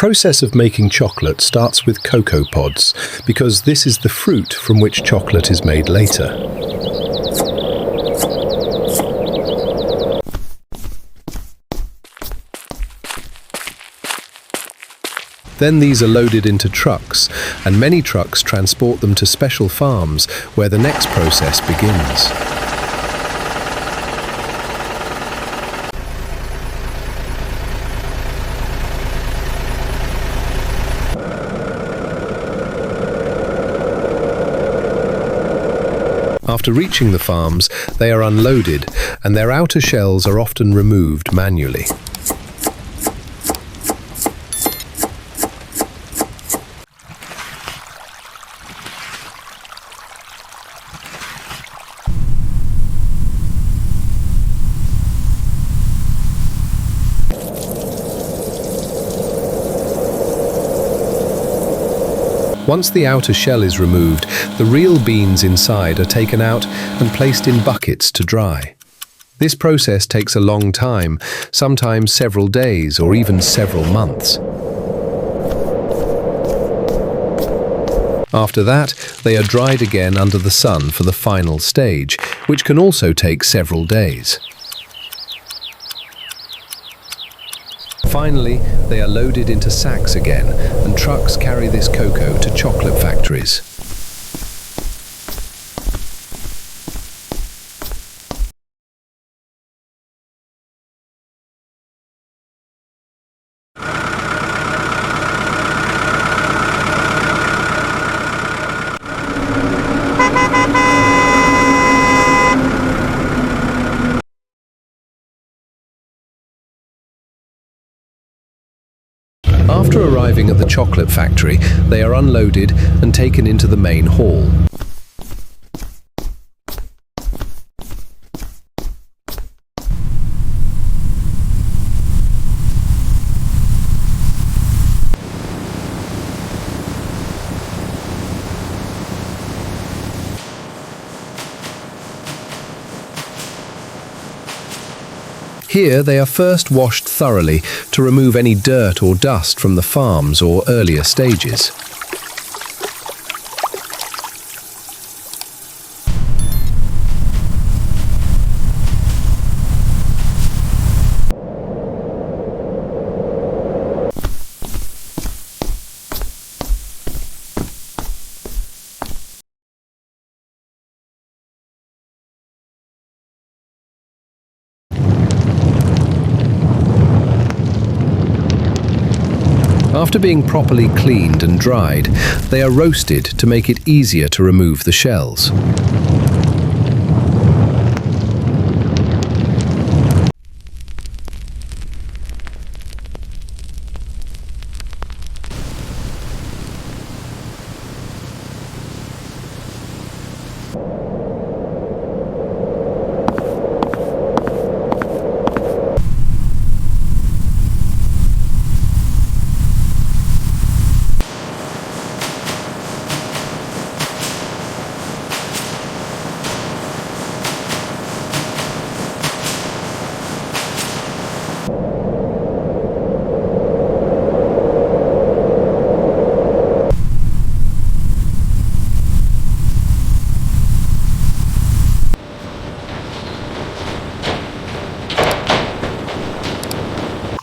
process of making chocolate starts with cocoa pods, because this is the fruit from which chocolate is made later. Then these are loaded into trucks, and many trucks transport them to special farms where the next process begins. After reaching the farms, they are unloaded, and their outer shells are often removed manually. Once the outer shell is removed, the real beans inside are taken out and placed in buckets to dry. This process takes a long time, sometimes several days or even several months. After that, they are dried again under the sun for the final stage, which can also take several days. Finally, they are loaded into sacks again, and trucks carry this cocoa to chocolate factories. After arriving at the chocolate factory, they are unloaded and taken into the main hall. Here they are first washed thoroughly to remove any dirt or dust from the farms or earlier stages. After being properly cleaned and dried, they are roasted to make it easier to remove the shells.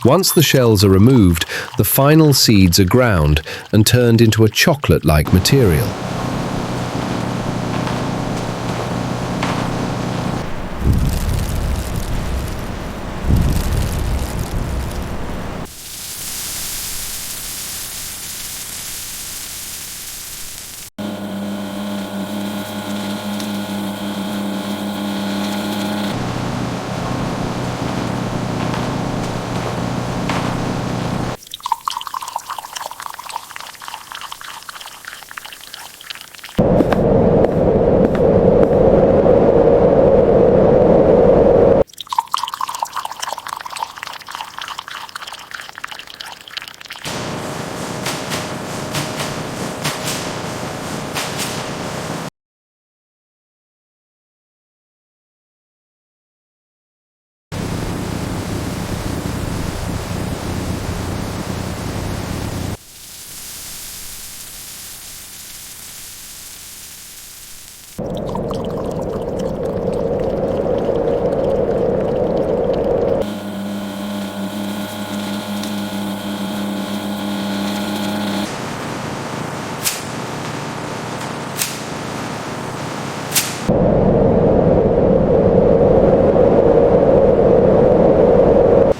Once the shells are removed, the final seeds are ground and turned into a chocolate-like material.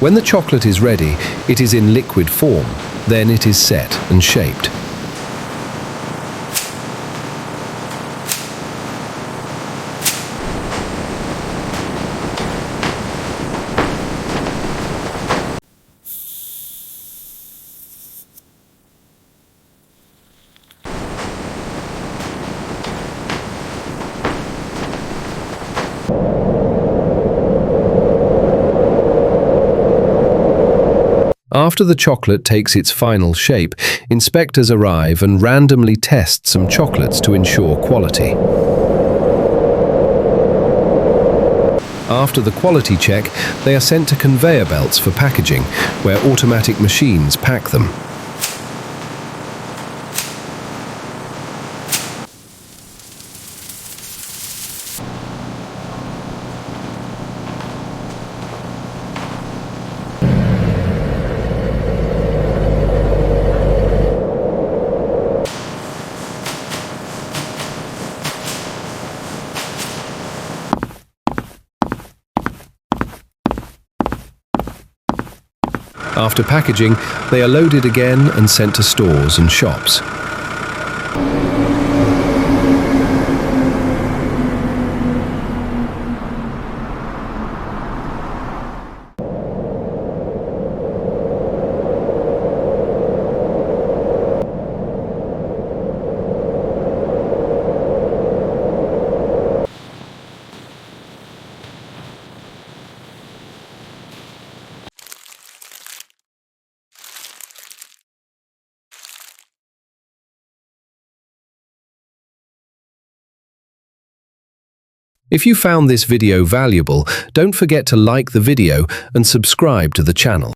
When the chocolate is ready, it is in liquid form. Then it is set and shaped. After the chocolate takes its final shape, inspectors arrive and randomly test some chocolates to ensure quality. After the quality check, they are sent to conveyor belts for packaging, where automatic machines pack them. After packaging, they are loaded again and sent to stores and shops. If you found this video valuable, don't forget to like the video and subscribe to the channel.